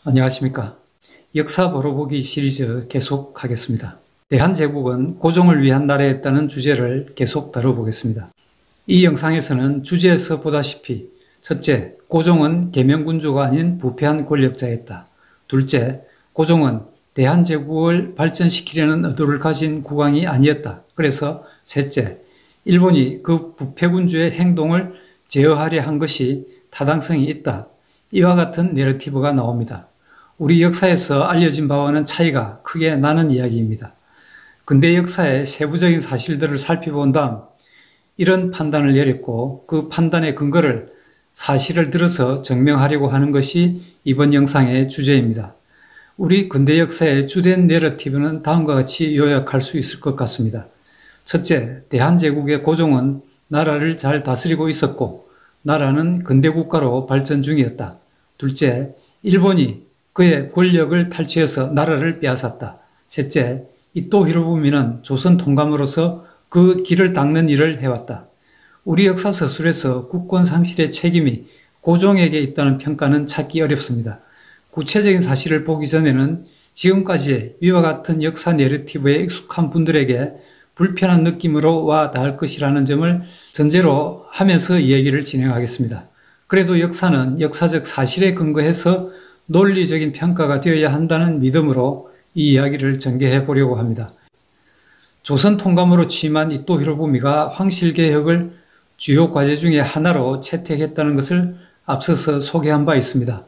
안녕하십니까. 역사 보러보기 시리즈 계속하겠습니다. 대한제국은 고종을 위한 나라였다는 주제를 계속 다뤄보겠습니다. 이 영상에서는 주제에서 보다시피 첫째, 고종은 계명군주가 아닌 부패한 권력자였다. 둘째, 고종은 대한제국을 발전시키려는 의도를 가진 국왕이 아니었다. 그래서 셋째, 일본이 그 부패군주의 행동을 제어하려 한 것이 타당성이 있다. 이와 같은 내러티브가 나옵니다. 우리 역사에서 알려진 바와는 차이가 크게 나는 이야기입니다. 근대 역사의 세부적인 사실들을 살펴본 다음 이런 판단을 내렸고 그 판단의 근거를 사실을 들어서 증명하려고 하는 것이 이번 영상의 주제입니다. 우리 근대 역사의 주된 내러티브는 다음과 같이 요약할 수 있을 것 같습니다. 첫째, 대한제국의 고종은 나라를 잘 다스리고 있었고 나라는 근대국가로 발전 중이었다. 둘째, 일본이 그의 권력을 탈취해서 나라를 빼앗았다. 셋째, 이토 히로부미는 조선 통감으로서 그 길을 닦는 일을 해왔다. 우리 역사 서술에서 국권 상실의 책임이 고종에게 있다는 평가는 찾기 어렵습니다. 구체적인 사실을 보기 전에는 지금까지의 위와 같은 역사 내러티브에 익숙한 분들에게 불편한 느낌으로 와 닿을 것이라는 점을 전제로 하면서 이 얘기를 진행하겠습니다. 그래도 역사는 역사적 사실에 근거해서 논리적인 평가가 되어야 한다는 믿음으로 이 이야기를 전개해 보려고 합니다. 조선 통감으로 취임한 이토 히로부미가 황실개혁을 주요 과제 중에 하나로 채택했다는 것을 앞서서 소개한 바 있습니다.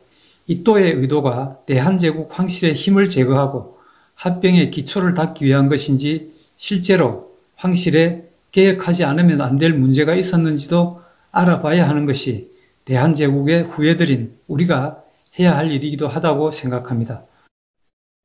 이토의 의도가 대한제국 황실의 힘을 제거하고 합병의 기초를 닦기 위한 것인지 실제로 황실에 개혁하지 않으면 안 될 문제가 있었는지도 알아봐야 하는 것이 대한제국의 후예들인 우리가 해야 할 일이기도 하다고 생각합니다.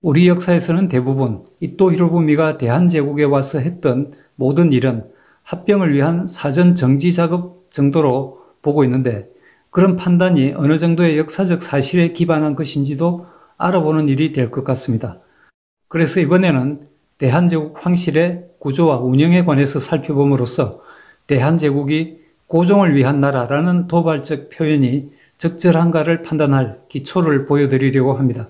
우리 역사에서는 대부분 이토 히로부미가 대한제국에 와서 했던 모든 일은 합병을 위한 사전 정지 작업 정도로 보고 있는데 그런 판단이 어느 정도의 역사적 사실에 기반한 것인지도 알아보는 일이 될 것 같습니다. 그래서 이번에는 대한제국 황실의 구조와 운영에 관해서 살펴봄으로써 대한제국이 고종을 위한 나라라는 도발적 표현이 적절한가를 판단할 기초를 보여드리려고 합니다.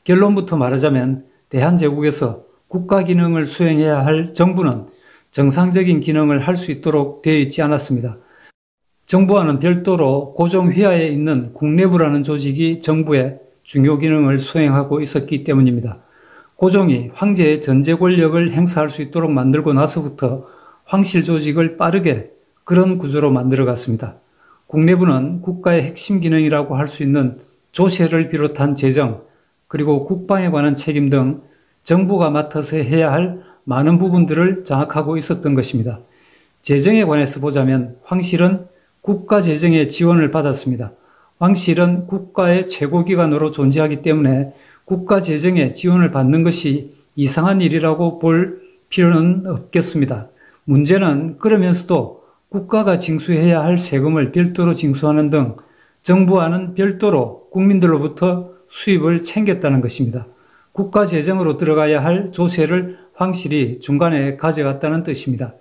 결론부터 말하자면 대한제국에서 국가 기능을 수행해야 할 정부는 정상적인 기능을 할 수 있도록 되어 있지 않았습니다. 정부와는 별도로 고종 휘하에 있는 국내부라는 조직이 정부의 중요 기능을 수행하고 있었기 때문입니다. 고종이 황제의 전제 권력을 행사할 수 있도록 만들고 나서부터 황실 조직을 빠르게 그런 구조로 만들어갔습니다. 국내부는 국가의 핵심 기능이라고 할 수 있는 조세를 비롯한 재정, 그리고 국방에 관한 책임 등 정부가 맡아서 해야 할 많은 부분들을 장악하고 있었던 것입니다. 재정에 관해서 보자면 황실은 국가 재정의 지원을 받았습니다. 황실은 국가의 최고기관으로 존재하기 때문에 국가 재정의 지원을 받는 것이 이상한 일이라고 볼 필요는 없겠습니다. 문제는 그러면서도 국가가 징수해야 할 세금을 별도로 징수하는 등 정부와는 별도로 국민들로부터 수입을 챙겼다는 것입니다. 국가 재정으로 들어가야 할 조세를 황실이 중간에 가져갔다는 뜻입니다.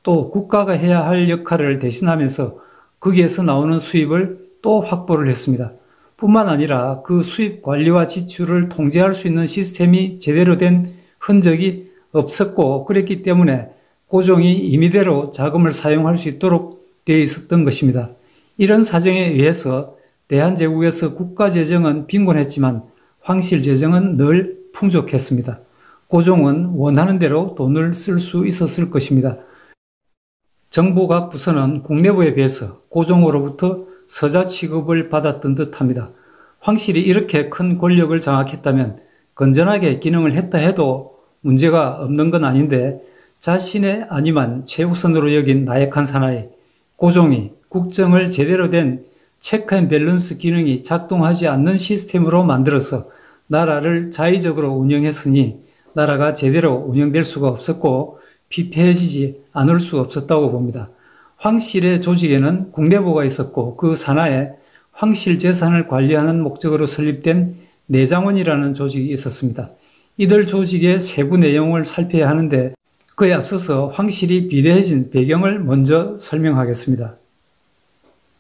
또 국가가 해야 할 역할을 대신하면서 거기에서 나오는 수입을 또 확보를 했습니다. 뿐만 아니라 그 수입 관리와 지출을 통제할 수 있는 시스템이 제대로 된 흔적이 없었고 그랬기 때문에 고종이 임의대로 자금을 사용할 수 있도록 되어 있었던 것입니다. 이런 사정에 의해서 대한제국에서 국가재정은 빈곤했지만 황실 재정은 늘 풍족했습니다. 고종은 원하는 대로 돈을 쓸 수 있었을 것입니다. 정부 각 부서는 국내부에 비해서 고종으로부터 서자 취급을 받았던 듯합니다. 황실이 이렇게 큰 권력을 장악했다면 건전하게 기능을 했다 해도 문제가 없는 건 아닌데 자신의 안위만 최우선으로 여긴 나약한 사나이 고종이 국정을 제대로 된 체크 앤 밸런스 기능이 작동하지 않는 시스템으로 만들어서 나라를 자의적으로 운영했으니 나라가 제대로 운영될 수가 없었고 피폐해지지 않을 수 없었다고 봅니다. 황실의 조직에는 국내부가 있었고 그 산하에 황실 재산을 관리하는 목적으로 설립된 내장원이라는 조직이 있었습니다. 이들 조직의 세부 내용을 살펴야 하는데 그에 앞서서 황실이 비대해진 배경을 먼저 설명하겠습니다.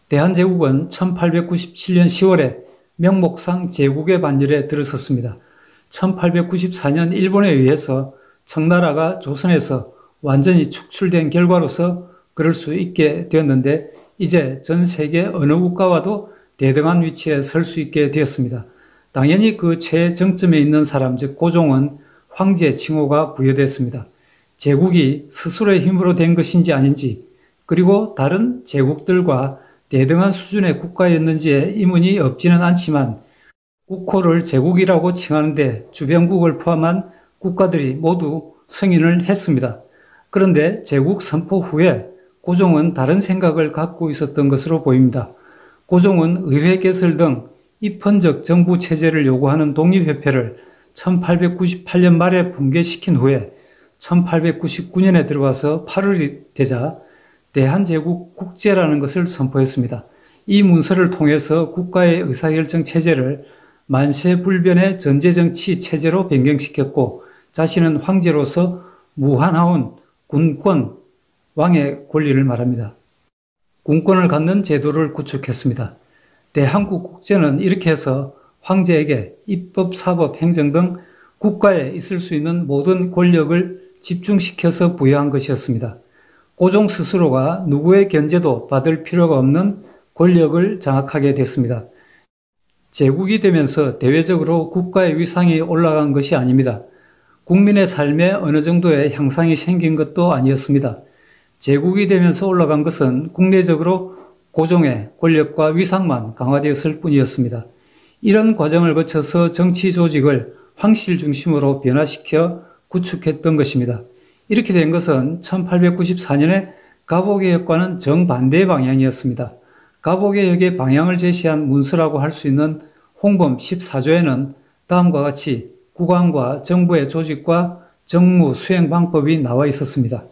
대한제국은 1897년 10월에 명목상 제국의 반열에 들어섰습니다. 1894년 일본에 의해서 청나라가 조선에서 완전히 축출된 결과로서 그럴 수 있게 되었는데 이제 전 세계 어느 국가와도 대등한 위치에 설 수 있게 되었습니다. 당연히 그 최정점에 있는 사람, 즉 고종은 황제 칭호가 부여됐습니다. 제국이 스스로의 힘으로 된 것인지 아닌지, 그리고 다른 제국들과 대등한 수준의 국가였는지에 의문이 없지는 않지만 국호를 제국이라고 칭하는데 주변국을 포함한 국가들이 모두 승인을 했습니다. 그런데 제국 선포 후에 고종은 다른 생각을 갖고 있었던 것으로 보입니다. 고종은 의회 개설 등 입헌적 정부 체제를 요구하는 독립협회를 1898년 말에 붕괴시킨 후에 1899년에 들어와서 8월이 되자 대한제국 국제라는 것을 선포했습니다. 이 문서를 통해서 국가의 의사결정 체제를 만세불변의 전제정치 체제로 변경시켰고 자신은 황제로서 무한하온 군권, 왕의 권리를 말합니다. 군권을 갖는 제도를 구축했습니다. 대한국 국제는 이렇게 해서 황제에게 입법, 사법, 행정 등 국가에 있을 수 있는 모든 권력을 집중시켜서 부여한 것이었습니다. 고종 스스로가 누구의 견제도 받을 필요가 없는 권력을 장악하게 됐습니다. 제국이 되면서 대외적으로 국가의 위상이 올라간 것이 아닙니다. 국민의 삶에 어느 정도의 향상이 생긴 것도 아니었습니다. 제국이 되면서 올라간 것은 국내적으로 고종의 권력과 위상만 강화되었을 뿐이었습니다. 이런 과정을 거쳐서 정치 조직을 황실 중심으로 변화시켜 구축했던 것입니다. 이렇게 된 것은 1894년에 가보개혁과는 정반대의 방향이었습니다. 가보개혁의 방향을 제시한 문서라고 할 수 있는 홍범 14조에는 다음과 같이 국왕과 정부의 조직과 정무 수행 방법이 나와 있었습니다.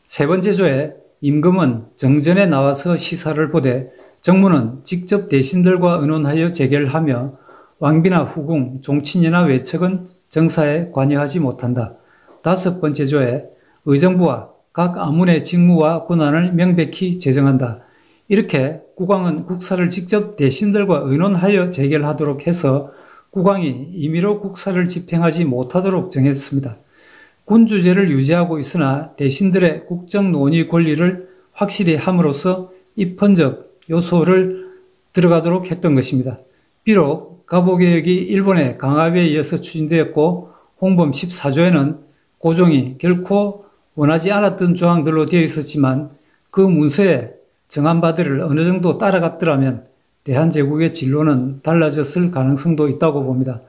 세 번째 조에 임금은 정전에 나와서 시사를 보되 정무는 직접 대신들과 의논하여 재결을 하며 왕비나 후궁, 종친이나 외척은 정사에 관여하지 못한다. 다섯 번째 조에 의정부와 각 아문의 직무와 권한을 명백히 제정한다. 이렇게 국왕은 국사를 직접 대신들과 의논하여 재결하도록 해서 국왕이 임의로 국사를 집행하지 못하도록 정했습니다. 군주제를 유지하고 있으나 대신들의 국정 논의 권리를 확실히 함으로써 입헌적 요소를 들어가도록 했던 것입니다. 비록 가보개혁이 일본의 강압에 의해서 추진되었고 홍범 14조에는 고종이 결코 원하지 않았던 조항들로 되어 있었지만 그 문서에 정한 바들을 어느 정도 따라갔더라면 대한제국의 진로는 달라졌을 가능성도 있다고 봅니다.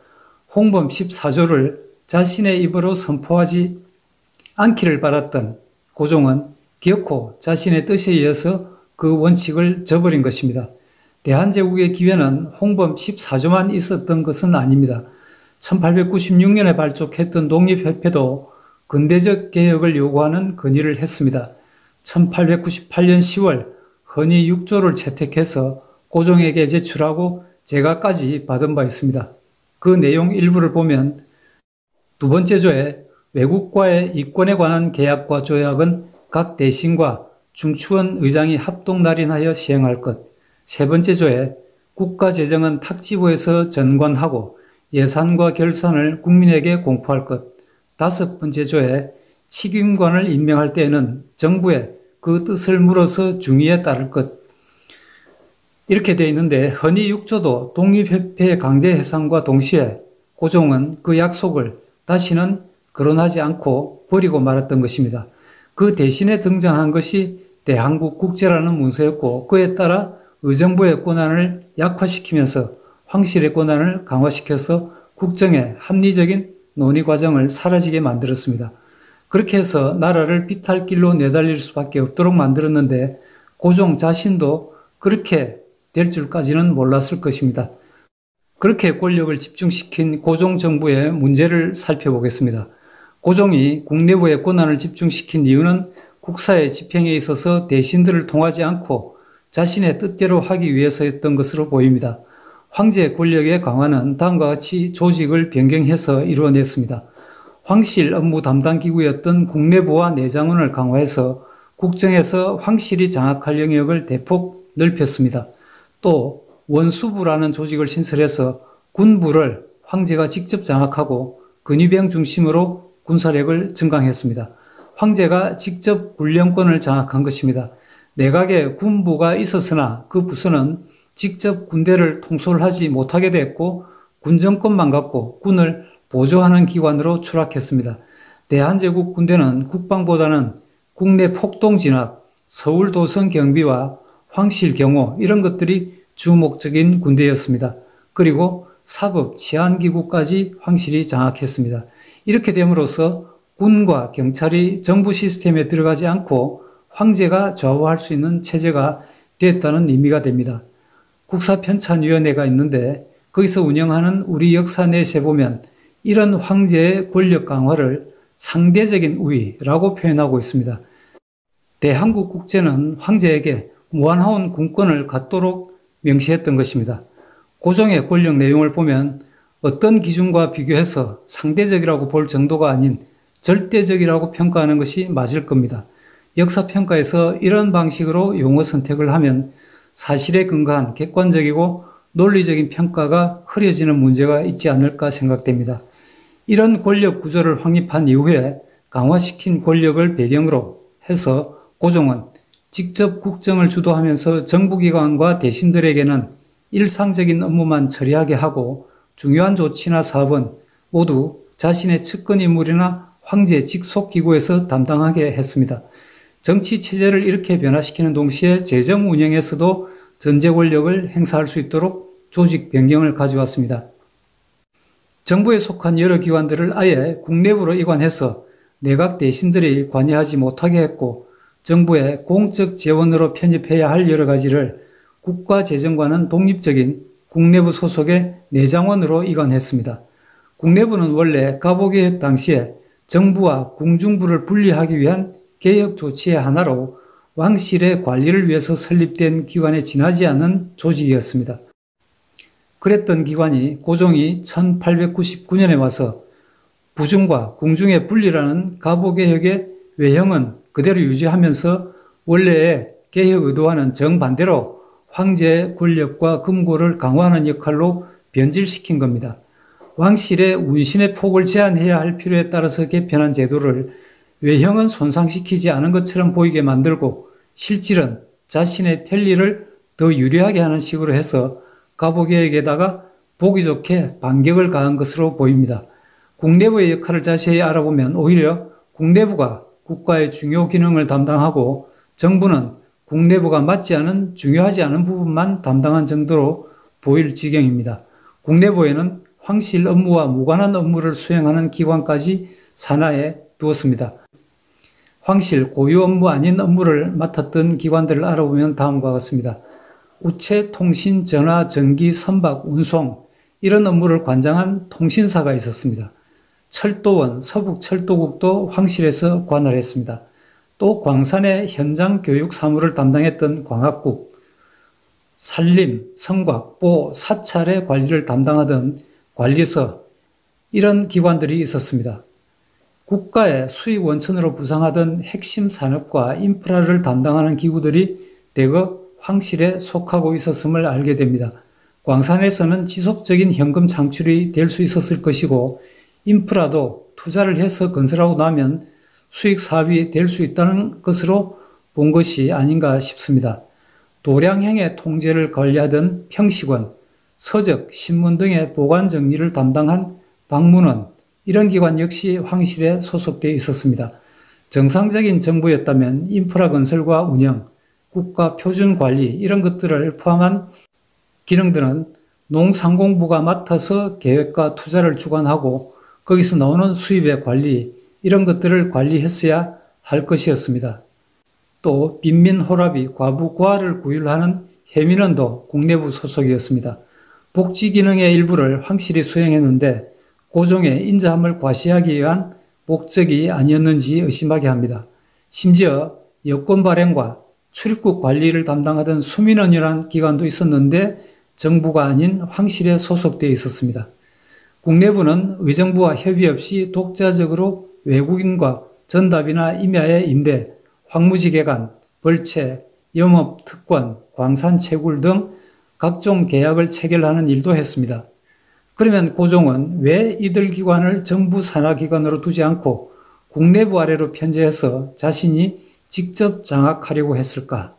홍범 14조를 자신의 입으로 선포하지 않기를 바랐던 고종은 기어코 자신의 뜻에 의해서 그 원칙을 저버린 것입니다. 대한제국의 기회는 홍범 14조만 있었던 것은 아닙니다. 1896년에 발족했던 독립협회도 근대적 개혁을 요구하는 건의를 했습니다. 1898년 10월 헌의 6조를 채택해서 고종에게 제출하고 제가까지 받은 바 있습니다. 그 내용 일부를 보면 두 번째 조에 외국과의 이권에 관한 계약과 조약은 각 대신과 중추원 의장이 합동 날인하여 시행할 것. 세 번째 조에 국가재정은 탁지부에서 전관하고 예산과 결산을 국민에게 공포할 것. 다섯 번째 조에 책임관을 임명할 때에는 정부에 그 뜻을 물어서 중의에 따를 것. 이렇게 되어 있는데 헌의 6조도 독립협회 강제 해산과 동시에 고종은 그 약속을 다시는 거론하지 않고 버리고 말았던 것입니다. 그 대신에 등장한 것이 대한국 국제라는 문서였고 그에 따라 의정부의 권한을 약화시키면서 황실의 권한을 강화시켜서 국정의 합리적인 논의 과정을 사라지게 만들었습니다. 그렇게 해서 나라를 비탈길로 내달릴 수밖에 없도록 만들었는데 고종 자신도 그렇게 될 줄까지는 몰랐을 것입니다. 그렇게 권력을 집중시킨 고종 정부의 문제를 살펴보겠습니다. 고종이 국내부의 권한을 집중시킨 이유는 국사의 집행에 있어서 대신들을 통하지 않고 자신의 뜻대로 하기 위해서였던 것으로 보입니다. 황제 권력의 강화는 다음과 같이 조직을 변경해서 이루어냈습니다. 황실 업무 담당 기구였던 국내부와 내장원을 강화해서 국정에서 황실이 장악할 영역을 대폭 넓혔습니다. 또 원수부라는 조직을 신설해서 군부를 황제가 직접 장악하고 근위병 중심으로 군사력을 증강했습니다. 황제가 직접 군령권을 장악한 것입니다. 내각에 군부가 있었으나 그 부서는 직접 군대를 통솔 하지 못하게 됐고 군정권만 갖고 군을 보조하는 기관으로 추락했습니다. 대한제국 군대는 국방보다는 국내 폭동 진압, 서울 도성 경비와 황실 경호 이런 것들이 주 목적인 군대였습니다. 그리고 사법, 치안기구까지 황실이 장악했습니다. 이렇게 됨으로써 군과 경찰이 정부 시스템에 들어가지 않고 황제가 좌우할 수 있는 체제가 됐다는 의미가 됩니다. 국사편찬위원회가 있는데 거기서 운영하는 우리 역사 내세 보면 이런 황제의 권력 강화를 상대적인 우위라고 표현하고 있습니다. 대한국 국제는 황제에게 무한하온 군권을 갖도록 명시했던 것입니다. 고종의 권력 내용을 보면 어떤 기준과 비교해서 상대적이라고 볼 정도가 아닌 절대적이라고 평가하는 것이 맞을 겁니다. 역사평가에서 이런 방식으로 용어 선택을 하면 사실에 근거한 객관적이고 논리적인 평가가 흐려지는 문제가 있지 않을까 생각됩니다. 이런 권력 구조를 확립한 이후에 강화시킨 권력을 배경으로 해서 고종은 직접 국정을 주도하면서 정부기관과 대신들에게는 일상적인 업무만 처리하게 하고 중요한 조치나 사업은 모두 자신의 측근 인물이나 황제 직속 기구에서 담당하게 했습니다. 정치 체제를 이렇게 변화시키는 동시에 재정 운영에서도 전제 권력을 행사할 수 있도록 조직 변경을 가져왔습니다. 정부에 속한 여러 기관들을 아예 국내부로 이관해서 내각 대신들이 관여하지 못하게 했고 정부의 공적 재원으로 편입해야 할 여러 가지를 국가재정과는 독립적인 국내부 소속의 내장원으로 이관했습니다. 국내부는 원래 갑오개혁 당시에 정부와 궁중부를 분리하기 위한 개혁 조치의 하나로 왕실의 관리를 위해서 설립된 기관에 지나지 않은 조직이었습니다. 그랬던 기관이 고종이 1899년에 와서 부중과 궁중의 분리라는 갑오개혁의 외형은 그대로 유지하면서 원래의 개혁 의도와는 정반대로 황제의 권력과 금고를 강화하는 역할로 변질시킨 겁니다. 왕실의 운신의 폭을 제한해야 할 필요에 따라서 개편한 제도를 외형은 손상시키지 않은 것처럼 보이게 만들고 실질은 자신의 편리를 더 유리하게 하는 식으로 해서 갑오개혁에다가 보기 좋게 반격을 가한 것으로 보입니다. 국내부의 역할을 자세히 알아보면 오히려 국내부가 국가의 중요 기능을 담당하고 정부는 국내부가 맞지 않은 중요하지 않은 부분만 담당한 정도로 보일 지경입니다. 국내부에는 황실 업무와 무관한 업무를 수행하는 기관까지 산하에 두었습니다. 황실 고유 업무 아닌 업무를 맡았던 기관들을 알아보면 다음과 같습니다. 우체, 통신, 전화, 전기, 선박, 운송 이런 업무를 관장한 통신사가 있었습니다. 철도원, 서북철도국도 황실에서 관할했습니다. 또 광산의 현장 교육 사무를 담당했던 광학국, 산림, 성곽, 보, 사찰의 관리를 담당하던 관리서 이런 기관들이 있었습니다. 국가의 수익 원천으로 부상하던 핵심 산업과 인프라를 담당하는 기구들이 대거 황실에 속하고 있었음을 알게 됩니다. 광산에서는 지속적인 현금 창출이 될 수 있었을 것이고 인프라도 투자를 해서 건설하고 나면 수익 사업이 될 수 있다는 것으로 본 것이 아닌가 싶습니다. 도량행의 통제를 관리하던 평식원, 서적, 신문 등의 보관 정리를 담당한 방문원 이런 기관 역시 황실에 소속되어 있었습니다. 정상적인 정부였다면 인프라 건설과 운영, 국가 표준 관리 이런 것들을 포함한 기능들은 농상공부가 맡아서 계획과 투자를 주관하고 거기서 나오는 수입의 관리 이런 것들을 관리했어야 할 것이었습니다. 또 빈민호랍이 과부 과를 구휼하는 해민원도 국내부 소속이었습니다. 복지 기능의 일부를 황실이 수행했는데 고종의 인자함을 과시하기 위한 목적이 아니었는지 의심하게 합니다. 심지어 여권 발행과 출입국 관리를 담당하던 수민원이라는 기관도 있었는데 정부가 아닌 황실에 소속되어 있었습니다. 국내부는 의정부와 협의 없이 독자적으로 외국인과 전답이나 임야의 임대, 황무지 개간, 벌채, 영업, 특권, 광산 채굴 등 각종 계약을 체결하는 일도 했습니다. 그러면 고종은 왜 이들 기관을 정부 산하기관으로 두지 않고 국내부 아래로 편제해서 자신이 직접 장악하려고 했을까?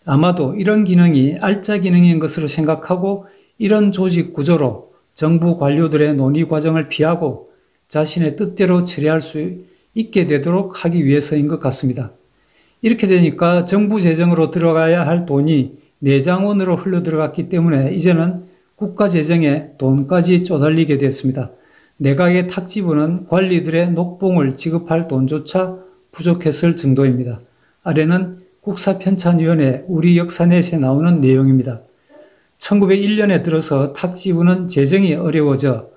아마도 이런 기능이 알짜 기능인 것으로 생각하고 이런 조직 구조로 정부 관료들의 논의 과정을 피하고 자신의 뜻대로 처리할 수 있게 되도록 하기 위해서인 것 같습니다. 이렇게 되니까 정부 재정으로 들어가야 할 돈이 내장원으로 흘러들어갔기 때문에 이제는 국가 재정에 돈까지 쪼달리게 됐습니다. 내각의 탁지부는 관리들의 녹봉을 지급할 돈조차 부족했을 정도입니다. 아래는 국사편찬위원회 우리 역사넷에 나오는 내용입니다. 1901년에 들어서 탁지부는 재정이 어려워져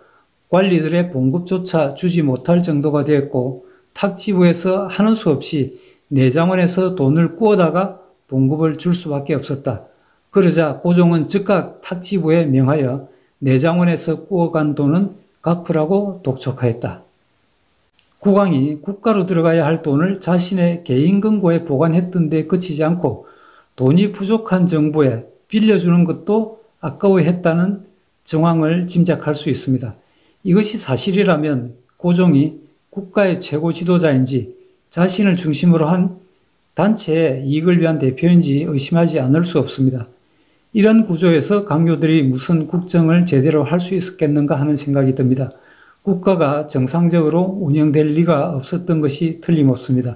관리들의 봉급조차 주지 못할 정도가 되었고 탁지부에서 하는 수 없이 내장원에서 돈을 꾸어다가 봉급을 줄 수밖에 없었다. 그러자 고종은 즉각 탁지부에 명하여 내장원에서 꾸어간 돈은 갚으라고 독촉하였다. 국왕이 국가로 들어가야 할 돈을 자신의 개인 금고에 보관했던 데 그치지 않고 돈이 부족한 정부에 빌려주는 것도 아까워했다는 정황을 짐작할 수 있습니다. 이것이 사실이라면 고종이 국가의 최고 지도자인지 자신을 중심으로 한 단체의 이익을 위한 대표인지 의심하지 않을 수 없습니다. 이런 구조에서 강요들이 무슨 국정을 제대로 할 수 있었겠는가 하는 생각이 듭니다. 국가가 정상적으로 운영될 리가 없었던 것이 틀림없습니다.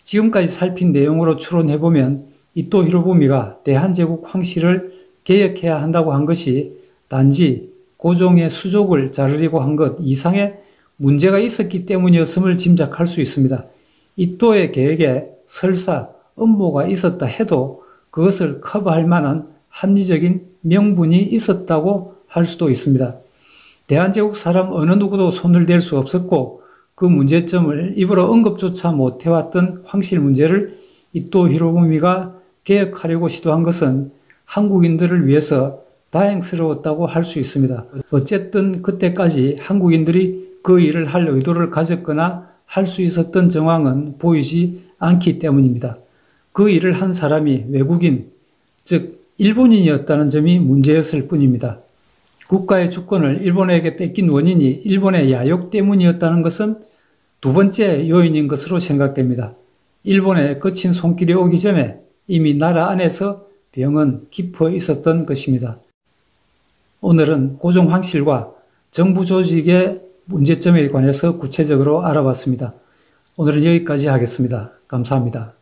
지금까지 살핀 내용으로 추론해보면 이토 히로부미가 대한제국 황실을 개혁해야 한다고 한 것이 단지 고종의 수족을 자르려고 한 것 이상의 문제가 있었기 때문이었음을 짐작할 수 있습니다. 이토의 계획에 설사 음모가 있었다 해도 그것을 커버할 만한 합리적인 명분이 있었다고 할 수도 있습니다. 대한제국 사람 어느 누구도 손을 댈 수 없었고 그 문제점을 입으로 언급조차 못해왔던 황실 문제를 이토 히로부미가 개혁하려고 시도한 것은 한국인들을 위해서 다행스러웠다고 할 수 있습니다. 어쨌든 그때까지 한국인들이 그 일을 할 의도를 가졌거나 할 수 있었던 정황은 보이지 않기 때문입니다. 그 일을 한 사람이 외국인, 즉 일본인이었다는 점이 문제였을 뿐입니다. 국가의 주권을 일본에게 뺏긴 원인이 일본의 야욕 때문이었다는 것은 두 번째 요인인 것으로 생각됩니다. 일본의 거친 손길이 오기 전에 이미 나라 안에서 병은 깊어 있었던 것입니다. 오늘은 고종 황실과 정부 조직의 문제점에 관해서 구체적으로 알아봤습니다. 오늘은 여기까지 하겠습니다. 감사합니다.